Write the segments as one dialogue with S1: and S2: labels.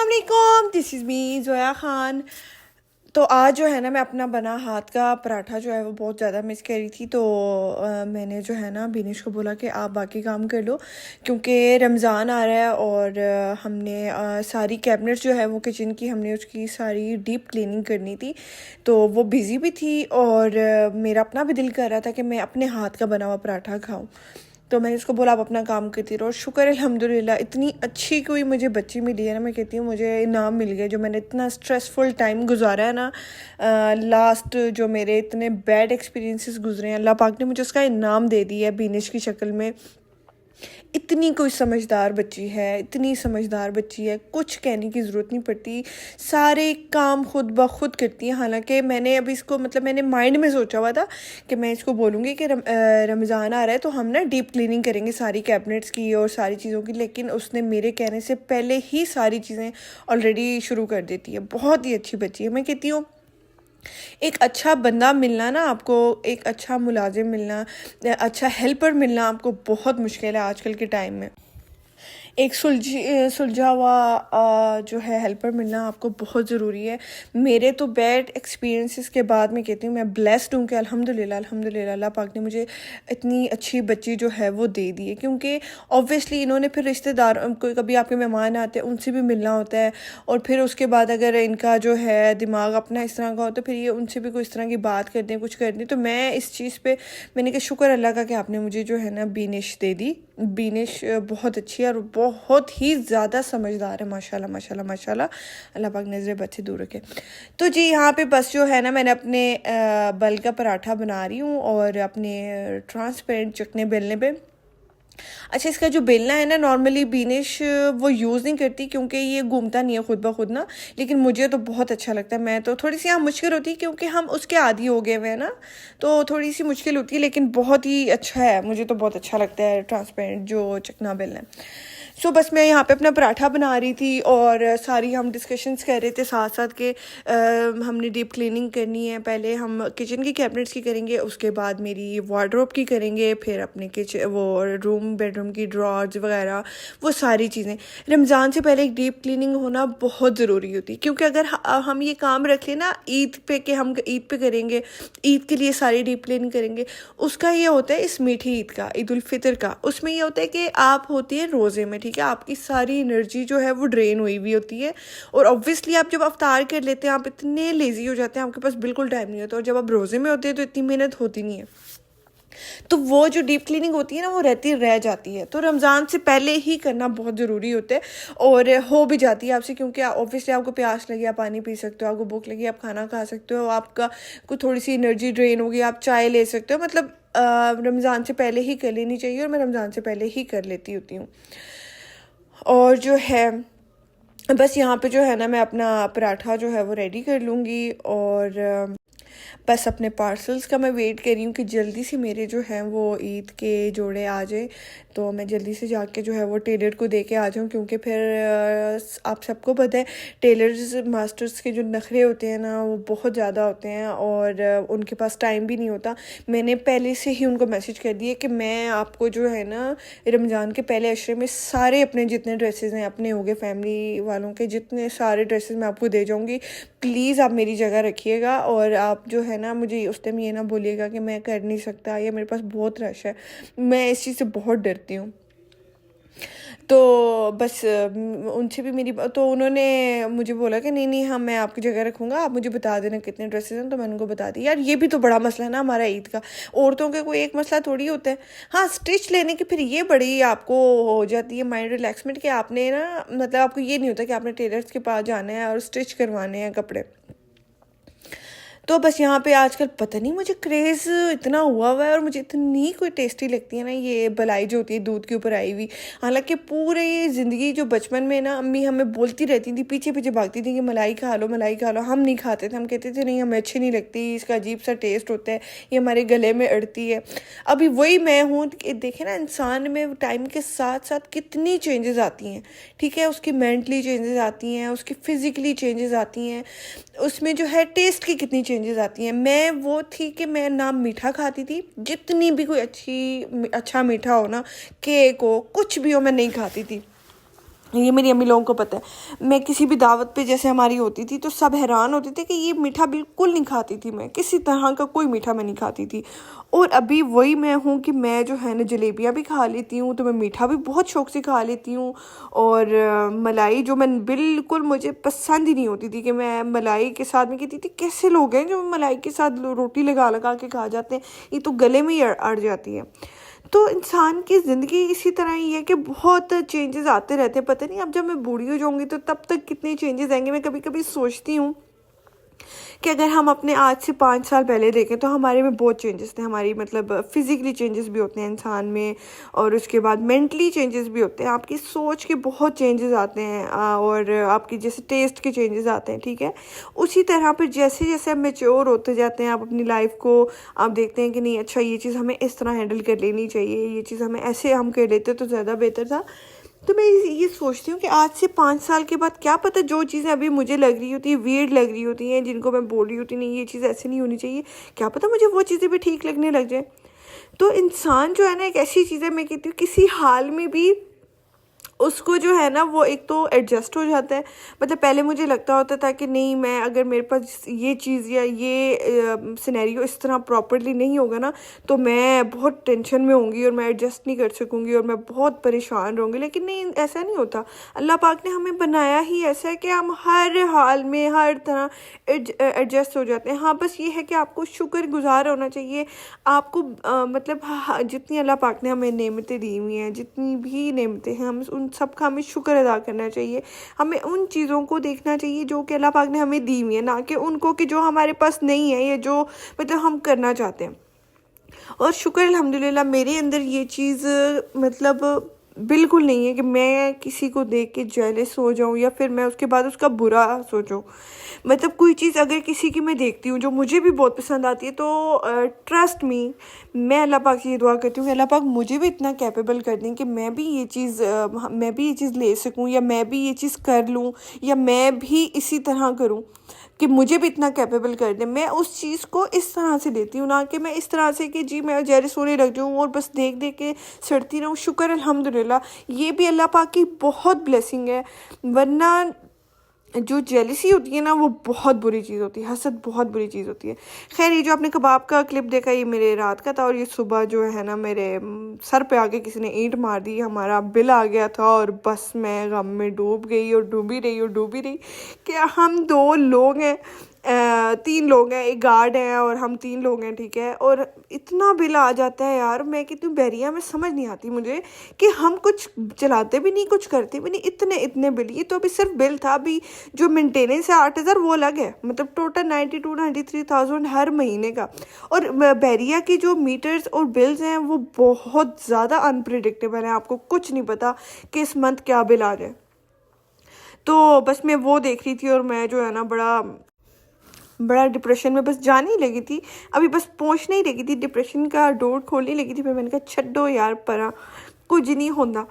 S1: अस्सलाम वालेकुम, this is me Zoya Khan. तो आज जो है ना, मैं अपना बना हाथ का पराठा जो है वो बहुत ज़्यादा मिस कर रही थी। तो मैंने जो है ना बिनिश को बोला कि आप बाकी काम कर लो, क्योंकि रमज़ान आ रहा है और हमने सारी कैबिनेट्स जो है वो किचन की हमने उसकी सारी डीप क्लीनिंग करनी थी। तो वो बिज़ी भी थी और मेरा अपना भी दिल कर रहा था कि मैं अपने हाथ का बना हुआ पराठा खाऊं। तो मैंने उसको बोला आप अपना काम करती रहो। और शुक्र है अल्हम्दुलिल्लाह, इतनी अच्छी कोई मुझे बच्ची मिली है ना, मैं कहती हूँ मुझे इनाम मिल गया। जो मैंने इतना स्ट्रेसफुल टाइम गुजारा है ना, लास्ट जो मेरे इतने बैड एक्सपीरियंसेस गुजरे हैं, अल्लाह पाक ने मुझे उसका इनाम दे दिया है बिनिश की शक्ल में। इतनी कोई समझदार बच्ची है, इतनी समझदार बच्ची है, कुछ कहने की ज़रूरत नहीं पड़ती, सारे काम खुद ब खुद करती है। हालांकि मैंने अभी इसको मतलब मैंने माइंड में सोचा हुआ था कि मैं इसको बोलूँगी कि रमज़ान आ रहा है तो हम ना डीप क्लीनिंग करेंगे सारी कैबिनेट्स की और सारी चीज़ों की, लेकिन उसने मेरे कहने से पहले ही सारी चीज़ें ऑलरेडी शुरू कर देती है। बहुत ही अच्छी बच्ची है। मैं कहती हूँ एक अच्छा बंदा मिलना ना आपको, एक अच्छा मुलाजिम मिलना, अच्छा हेल्पर मिलना आपको बहुत मुश्किल है आजकल के टाइम में। एक सुलझा हुआ जो है हेल्पर मिलना आपको बहुत ज़रूरी है। मेरे तो बैड एक्सपीरियंसेस के बाद मैं कहती हूँ मैं ब्लेस्ड हूँ कि अल्हम्दुलिल्लाह अल्हम्दुलिल्लाह अल्लाह पाक ने मुझे इतनी अच्छी बच्ची जो है वो दे दी है। क्योंकि ऑब्वियसली इन्होंने फिर रिश्तेदार कोई कभी आपके मेहमान आते हैं उनसे भी मिलना होता है, और फिर उसके बाद अगर इनका जो है दिमाग अपना इस तरह का हो तो फिर ये उनसे भी कोई इस तरह की बात कर दें, कुछ कर दें। तो मैं इस चीज़ पे मैंने कहा शुक्र अल्लाह का कि आपने मुझे जो है ना बिनिश दे दी। बिनिश बहुत अच्छी है और बहुत ही ज़्यादा समझदार है, माशाल्लाह माशाल्लाह माशाल्लाह। अल्लाह पाक नज़र बद से दूर रखे। तो जी यहाँ पे बस जो है ना, मैंने अपने बल का पराठा बना रही हूँ और अपने ट्रांसपेरेंट चकने बेलने पे। अच्छा, इसका जो बेलना है ना, नॉर्मली बिनिश वो यूज़ नहीं करती क्योंकि ये घूमता नहीं है खुद ब खुद ना, लेकिन मुझे तो बहुत अच्छा लगता है। मैं तो थोड़ी सी यहाँ मुश्किल होती है क्योंकि हम उसके आदी हो गए हुए हैं ना, तो थोड़ी सी मुश्किल होती है, लेकिन बहुत ही अच्छा है। मुझे तो बहुत अच्छा लगता है ट्रांसपेरेंट जो चकना बेलना है। सो बस मैं यहाँ पे अपना पराठा बना रही थी और सारी हम डिस्कशंस कर रहे थे साथ साथ के हमने डीप क्लीनिंग करनी है। पहले हम किचन की कैबिनेट्स की करेंगे, उसके बाद मेरी वार्डरोब की करेंगे, फिर अपने किचन वो रूम बेडरूम की ड्रॉर्स वगैरह वो सारी चीज़ें। रमज़ान से पहले एक डीप क्लीनिंग होना बहुत ज़रूरी होती है, क्योंकि अगर हम ये काम रख लें ना ईद पे कि हम ईद पे करेंगे, ईद के लिए सारी डीप क्लीनिंग करेंगे, उसका ये होता है इस मीठी ईद का, ईद उल फितर का, उसमें ये होता है कि आप होती है रोज़े में, ठीक है, आपकी सारी एनर्जी जो है वो ड्रेन हुई हुई होती है। और ऑब्वियसली आप जब अफ्तार कर लेते हैं आप इतने लेज़ी हो जाते हैं, आपके पास बिल्कुल टाइम नहीं होता, और जब आप रोज़े में होते हैं तो इतनी मेहनत होती नहीं है। तो वो जो डीप क्लीनिंग होती है ना, वो रहती रह जाती है। तो रमज़ान से पहले ही करना बहुत ज़रूरी होता है, और हो भी जाती है आपसे, क्योंकि ऑब्वियसली आपको प्यास लगी आप पानी पी सकते हो, आपको भूख लगी आप खाना खा सकते हो, आपका कुछ थोड़ी सी एनर्जी ड्रेन होगी आप चाय ले सकते हो। मतलब रमज़ान से पहले ही कर लेनी चाहिए, और मैं रमज़ान से पहले ही कर लेती होती हूँ। और जो है बस यहाँ पे जो है ना, मैं अपना पराठा जो है वो रेडी कर लूँगी, और बस अपने पार्सल्स का मैं वेट कर रही हूँ कि जल्दी से मेरे जो हैं वो ईद के जोड़े आ जाए, तो मैं जल्दी से जाके जो है वो टेलर को दे के आ जाऊँ। क्योंकि फिर आप सबको पता है टेलर्स मास्टर्स के जो नखरे होते हैं ना वो बहुत ज़्यादा होते हैं, और उनके पास टाइम भी नहीं होता। मैंने पहले से ही उनको मैसेज कर दिया कि मैं आपको जो है ना रमज़ान के पहले अशरे में सारे अपने जितने ड्रेसेस हैं, अपने हो गए फैमिली वालों के जितने सारे ड्रेसेस मैं आपको दे जाऊँगी। प्लीज़ आप मेरी जगह रखिएगा, और आप जो है ना मुझे उस टाइम ये ना बोलिएगा कि मैं कर नहीं सकता या मेरे पास बहुत रश है। मैं इस चीज़ से बहुत डरती हूँ। तो बस उनसे भी मेरी तो उन्होंने मुझे बोला कि नहीं नहीं, हाँ मैं आपकी जगह रखूँगा, आप मुझे बता देना कितने ड्रेसेस हैं। तो मैंने उनको बता दी। यार ये भी तो बड़ा मसला है ना हमारा ईद का, औरतों के कोई एक मसला थोड़ी होता है। हाँ, स्टिच लेने की फिर ये बड़ी आपको हो जाती है माइंड रिलैक्समेंट कि आपने ना मतलब आपको ये नहीं होता कि आपने टेलर्स के पास जाना है और स्टिच करवाने हैं कपड़े। तो बस यहाँ पे आजकल पता नहीं मुझे क्रेज़ इतना हुआ है, और मुझे इतनी कोई टेस्टी लगती है ना ये बलाई जो होती है दूध के ऊपर आई हुई। हालांकि पूरे ज़िंदगी जो बचपन में ना अम्मी हमें बोलती रहती थी, पीछे पीछे भागती थी कि मलाई खा लो मलाई खा लो। हम नहीं खाते थे, हम कहते थे नहीं हमें अच्छी नहीं लगती, इसका अजीब सा टेस्ट होता है, ये हमारे गले में अड़ती है। अभी वही मैं हूँ कि देखे ना इंसान में टाइम के साथ साथ कितनी चेंजेस आती हैं, ठीक है, उसकी मेंटली चेंजेस आती हैं, उसकी फिज़िकली चेंजेस आती हैं, उसमें जो है टेस्ट की कितनी चेंजेस आती हैं। मैं वो थी कि मैं ना मीठा खाती थी, जितनी भी कोई अच्छा मीठा हो ना, केक हो कुछ भी हो मैं नहीं खाती थी। ये मेरी अम्मी लोगों को पता है। मैं किसी भी दावत पे जैसे हमारी होती थी तो सब हैरान होते थे कि ये मीठा बिल्कुल नहीं खाती थी, मैं किसी तरह का कोई मीठा मैं नहीं खाती थी। और अभी वही मैं हूँ कि मैं जो है ना जलेबियाँ भी खा लेती हूँ, तो मैं मीठा भी बहुत शौक से खा लेती हूँ। और मलाई जो मैं बिल्कुल मुझे पसंद ही नहीं होती थी, कि मैं मलाई के साथ में कहती थी कैसे लोग हैं जो मलाई के साथ रोटी लगा लगा के खा जाते हैं, ये तो गले में ही अड़ जाती है। तो इंसान की ज़िंदगी इसी तरह ही है कि बहुत चेंजेस आते रहते हैं। पता नहीं अब जब मैं बूढ़ी हो जाऊंगी तो तब तक कितने चेंजेस आएंगे। मैं कभी कभी सोचती हूँ कि अगर हम अपने आज से 5 साल पहले देखें तो हमारे में बहुत चेंजेस थे। हमारी मतलब फिज़िकली चेंजेस भी होते हैं इंसान में, और उसके बाद मेंटली चेंजेस भी होते हैं। आपकी सोच के बहुत चेंजेस आते हैं, और आपकी जैसे टेस्ट के चेंजेस आते हैं, ठीक है। उसी तरह पर जैसे जैसे आप मेच्योर होते जाते हैं, आप अपनी लाइफ को आप देखते हैं कि नहीं अच्छा ये चीज़ हमें इस तरह हैंडल कर लेनी चाहिए, ये चीज़ हमें ऐसे हम कर लेते तो ज़्यादा बेहतर था। तो मैं ये सोचती हूँ कि आज से 5 साल के बाद क्या पता जो चीज़ें अभी मुझे लग रही होती है वियर्ड लग रही होती हैं, जिनको मैं बोल रही होती नहीं ये चीज़ ऐसे नहीं होनी चाहिए, क्या पता मुझे वो चीज़ें भी ठीक लगने लग जाए। तो इंसान जो है ना एक ऐसी चीज़ है, मैं कहती हूँ किसी हाल में भी उसको जो है ना वो एक तो एडजस्ट हो जाता है। मतलब पहले मुझे लगता होता था कि नहीं, मैं अगर मेरे पास ये चीज़ या ये सिनेरियो इस तरह प्रॉपरली नहीं होगा ना तो मैं बहुत टेंशन में होंगी और मैं एडजस्ट नहीं कर सकूँगी और मैं बहुत परेशान रहूँगी। लेकिन नहीं, ऐसा नहीं होता। अल्लाह पाक ने हमें बनाया ही ऐसा है कि हम हर हाल में हर तरह एडजस्ट हो जाते हैं। हाँ, बस ये है कि आपको शुक्रगुजार होना चाहिए। आपको मतलब जितनी अल्लाह पाक ने हमें नेमतें दी हुई हैं, जितनी भी नेमतें हैं, हम उन सब का हमें शुक्र अदा करना चाहिए। हमें उन चीज़ों को देखना चाहिए जो कि अल्लाह पाक ने हमें दी हुई है, ना कि उनको कि जो हमारे पास नहीं है या जो मतलब हम करना चाहते हैं। और शुक्र अल्हम्दुलिल्लाह मेरे अंदर ये चीज़ मतलब बिल्कुल नहीं है कि मैं किसी को देख के जेलस हो जाऊँ या फिर मैं उसके बाद उसका बुरा सोचूं। मतलब कोई चीज़ अगर किसी की मैं देखती हूँ जो मुझे भी बहुत पसंद आती है तो ट्रस्ट मी, मैं अल्लाह पाक से ये दुआ करती हूँ कि अल्लाह पाक मुझे भी इतना कैपेबल कर दें कि मैं भी ये चीज़ ले सकूँ, या मैं भी ये चीज़ कर लूँ, या मैं भी इसी तरह करूँ कि मुझे भी इतना कैपेबल कर दे। मैं उस चीज़ को इस तरह से लेती हूँ, ना कि मैं इस तरह से कि जी मैं जेलस होने लग जाऊँ और बस देख देख के सड़ती रहूँ। शुक्र अल्हम्दुलिल्लाह, ये भी अल्लाह पाक की बहुत ब्लेसिंग है। वरना जो जेलिसी होती है ना वो बहुत बुरी चीज़ होती है, हसद बहुत बुरी चीज़ होती है। खैर, ये जो आपने कबाब का क्लिप देखा ये मेरे रात का था, और ये सुबह जो है ना मेरे सर पे आके किसी ने ईंट मार दी, हमारा बिल आ गया था और बस मैं गम में डूब गई और डूबी रही और डूबी रही। क्या हम 2 लोग हैं, 3 लोग हैं, एक गार्ड है और हम 3 लोग हैं, ठीक है। और इतना बिल आ जाता है यार, मैं कहती हूँ बहरिया में समझ नहीं आती मुझे कि हम कुछ चलाते भी नहीं कुछ करते भी नहीं, इतने इतने बिल। ये तो अभी सिर्फ बिल था, अभी जो मेंटेनेंस है 8,000 वो अलग है। मतलब टोटल 92-93,000 हर महीने का। और बहरिया की जो मीटर्स और बिल्स हैं वो बहुत ज़्यादा अनप्रिडिक्टेबल है, आपको कुछ नहीं पता कि इस मंथ क्या बिल आ जाए। तो बस मैं वो देख रही थी और मैं जो है ना बड़ा डिप्रेशन में बस जाने ही लगी थी, अभी बस पहुंचने ही लगी थी, डिप्रेशन का डोर खोलने लगी थी। फिर मैंने कहा छड्डो यार, परा कुछ नहीं होता।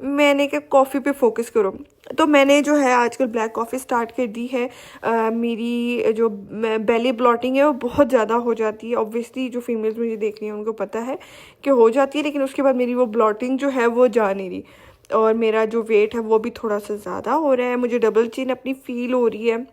S1: मैंने कहा कॉफ़ी पे फोकस करो। तो मैंने जो है आजकल ब्लैक कॉफ़ी स्टार्ट कर दी है। मेरी जो बेली ब्लॉटिंग है वो बहुत ज़्यादा हो जाती है। ऑब्वियसली जो फीमेल्स मुझे देख रही हैं उनको पता है कि हो जाती है, लेकिन उसके बाद मेरी वो ब्लॉटिंग जो है वो जा नहीं रही, और मेरा जो वेट है वो भी थोड़ा सा ज़्यादा हो रहा है। मुझे डबल चिन अपनी फ़ील हो रही है।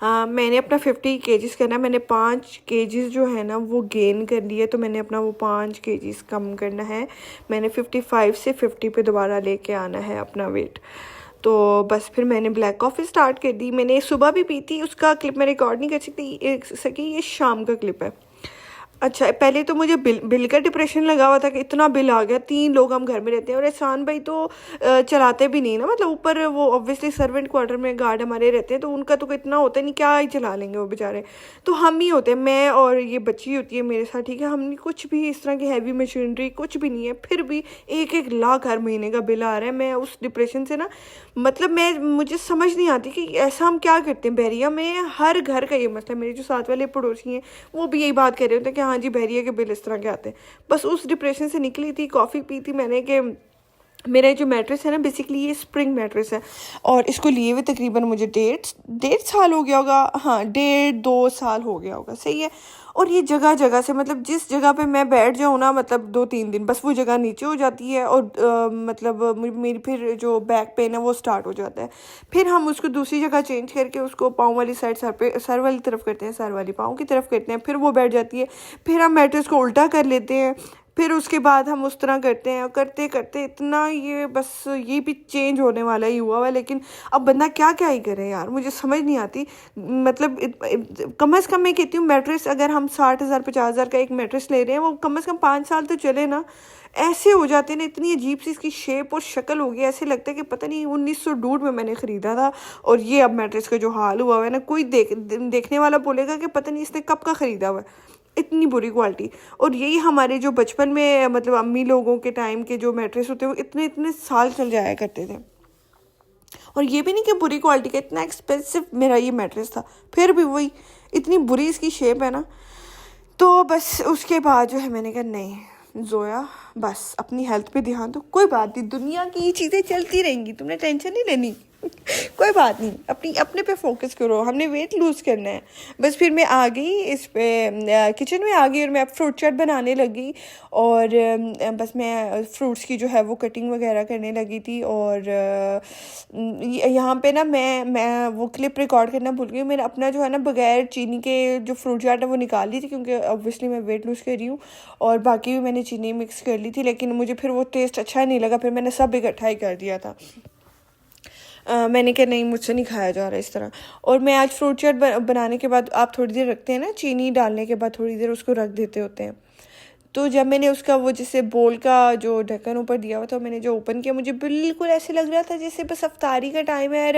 S1: मैंने अपना 50 केजीज़ करना है। मैंने 5 केजीज़ जो है ना वो गेन कर लिए, तो मैंने अपना वो 5 केजीज़ कम करना है। मैंने 55 से 50 पे दोबारा लेके आना है अपना वेट। तो बस फिर मैंने ब्लैक कॉफ़ी स्टार्ट कर दी। मैंने सुबह भी पी थी, उसका क्लिप मैं रिकॉर्ड नहीं कर सकी, ये शाम का क्लिप है। अच्छा, पहले तो मुझे बिल का डिप्रेशन लगा हुआ था कि इतना बिल आ गया, 3 लोग हम घर में रहते हैं और एहसान भाई तो चलाते भी नहीं ना। मतलब ऊपर वो ऑब्वियसली सर्वेंट क्वार्टर में गार्ड हमारे रहते हैं, तो उनका तो इतना होता नहीं, क्या ही चला लेंगे वो बेचारे। तो हम ही होते हैं, मैं और ये बच्ची होती है मेरे साथ, ठीक है। हमने कुछ भी इस तरह की हैवी मशीनरी कुछ भी नहीं है, फिर भी 1-1 लाख हर महीने का बिल आ रहा है। मैं उस डिप्रेशन से ना, मतलब मुझे समझ नहीं आती कि ऐसा हम क्या करते हैं। बहरिया में हर घर का ये मसला, मेरे जो साथ वाले पड़ोसी हैं वो भी यही बात कर रहे होते हैं कि हाँ जी बहरिया के बिल इस तरह के आते हैं। बस उस डिप्रेशन से निकली थी, कॉफ़ी पी थी मैंने कि मेरा जो मैट्रेस है ना बेसिकली ये स्प्रिंग मैट्रेस है, और इसको लिए हुए तकरीबन मुझे डेढ़ साल हो गया होगा, हाँ 1.5-2 साल हो गया होगा, सही है। और ये जगह जगह से, मतलब जिस जगह पे मैं बैठ जाऊँ ना, मतलब 2-3 दिन बस वो जगह नीचे हो जाती है, और मतलब मेरी फिर जो बैक पेन है वो स्टार्ट हो जाता है। फिर हम उसको दूसरी जगह चेंज करके उसको पाँव वाली साइड सर वाली तरफ करते हैं, सर वाली पाँव की तरफ करते हैं, फिर वो बैठ जाती है। फिर हम मैट्रेस को उल्टा कर लेते हैं, फिर उसके बाद हम उस तरह करते हैं, और करते करते इतना ये बस ये भी चेंज होने वाला ही हुआ है। लेकिन अब बंदा क्या क्या ही करे यार, मुझे समझ नहीं आती। मतलब कम से कम मैं कहती हूँ मैट्रेस अगर हम 60,000 50,000 का एक मैट्रेस ले रहे हैं, वो कम से कम 5 साल तो चले ना। ऐसे हो जाते हैं ना, इतनी अजीब सी इसकी शेप और शक्ल हो गई, ऐसे लगता है कि पता नहीं 1902 में मैंने ख़रीदा था, और ये अब मैट्रेस का जो हाल हुआ है ना, कोई देखने वाला बोलेगा कि पता नहीं इसने कब का ख़रीदा हुआ है, इतनी बुरी क्वालिटी। और यही हमारे जो बचपन में मतलब अम्मी लोगों के टाइम के जो मैट्रेस होते हैं वो इतने इतने साल चल जाया करते थे, और ये भी नहीं कि बुरी क्वालिटी का, इतना एक्सपेंसिव मेरा ये मैट्रेस था, फिर भी वही इतनी बुरी इसकी शेप है ना। तो बस उसके बाद जो है मैंने कहा नहीं जोया, बस अपनी हेल्थ पे ध्यान दो, कोई बात नहीं, दुनिया की ये चीज़ें चलती रहेंगी, तुमने टेंशन नहीं लेनी। कोई बात नहीं, अपने पे फोकस करो, हमने वेट लूज़ करना है। बस फिर मैं आ गई इस पे किचन में आ गई, और मैं अब फ्रूट चाट बनाने लगी, और बस मैं फ्रूट्स की जो है वो कटिंग वगैरह करने लगी थी। और यहाँ पे ना मैं वो क्लिप रिकॉर्ड करना भूल गई, मैंने अपना जो है ना बगैर चीनी के जो फ्रूट चाट है वो निकाल ली थी, क्योंकि ऑब्वियसली मैं वेट लूज़ कर रही हूँ, और बाकी भी मैंने चीनी मिक्स कर ली थी, लेकिन मुझे फिर वो टेस्ट अच्छा नहीं लगा, फिर मैंने सब इकट्ठा ही कर दिया था। मैंने कहा नहीं, मुझसे नहीं खाया जा रहा इस तरह। और मैं आज फ्रूट चाट बनाने के बाद आप थोड़ी देर रखते हैं ना, चीनी डालने के बाद थोड़ी देर उसको रख देते होते हैं। तो जब मैंने उसका वो जैसे बोल का जो ढक्कन ऊपर दिया हुआ था, मैंने जो ओपन किया, मुझे बिल्कुल ऐसे लग रहा था जैसे बस अफ्तारी का टाइम है,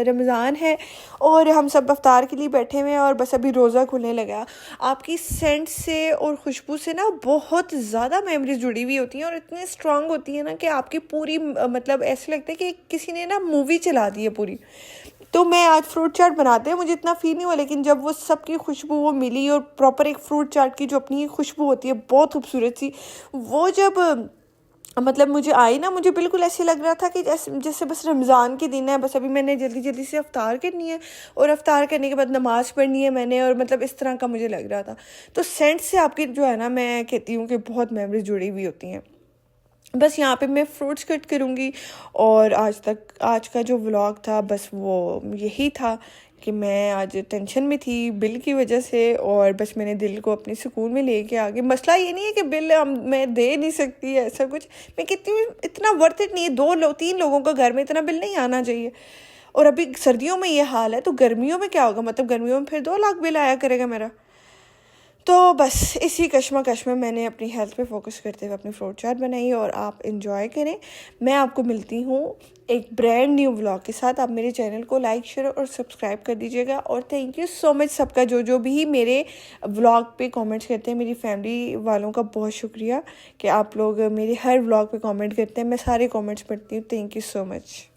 S1: रमज़ान है, और हम सब अफ्तार के लिए बैठे हुए हैं, और बस अभी रोज़ा खुलने लगा। आपकी सेंट से और खुशबू से ना बहुत ज़्यादा मेमोरीज जुड़ी हुई होती हैं, और इतनी स्ट्रांग होती है ना कि आपकी पूरी मतलब ऐसे लगता है कि किसी ने ना मूवी चला दी है पूरी। तो मैं आज फ्रूट चाट बनाते हैं, मुझे इतना फील नहीं हुआ, लेकिन जब वो सबकी खुशबू वो मिली, और प्रॉपर एक फ्रूट चाट की जो अपनी खुशबू होती है बहुत खूबसूरत सी, वो जब मतलब मुझे आई ना, मुझे बिल्कुल ऐसे लग रहा था कि जैसे जैसे बस रमज़ान के दिन है, बस अभी मैंने जल्दी जल्दी से अफ्तार करनी है, और अफ्तार करने के बाद नमाज़ पढ़नी है मैंने, और मतलब इस तरह का मुझे लग रहा था। तो सेंट से आपकी जो है ना, मैं कहती हूँ कि बहुत मेमोरीज जुड़ी हुई होती हैं। बस यहाँ पे मैं फ्रूट्स कट करूँगी, और आज का जो व्लॉग था बस वो यही था कि मैं आज टेंशन में थी बिल की वजह से, और बस मैंने दिल को अपने सुकून में लेके आ गई। मसला ये नहीं है कि बिल मैं दे नहीं सकती है, ऐसा कुछ, मैं कहती हूँ इतना वर्थ इट नहीं है, 2-3 लोगों का घर में इतना बिल नहीं आना चाहिए। और अभी सर्दियों में ये हाल है, तो गर्मियों में क्या होगा, मतलब गर्मियों में फिर 2 लाख बिल आया करेगा मेरा। तो बस इसी कश्मकश में मैंने अपनी हेल्थ पे फोकस करते हुए अपनी फ्रूट चाट बनाई, और आप इंजॉय करें। मैं आपको मिलती हूँ एक ब्रांड न्यू व्लॉग के साथ। आप मेरे चैनल को लाइक शेयर और सब्सक्राइब कर दीजिएगा, और थैंक यू सो मच सबका, जो भी मेरे व्लॉग पे कमेंट्स करते हैं। मेरी फैमिली वालों का बहुत शुक्रिया कि आप लोग मेरे हर व्लॉग पे कमेंट करते हैं, मैं सारे कमेंट्स पढ़ती हूँ। Thank you so much.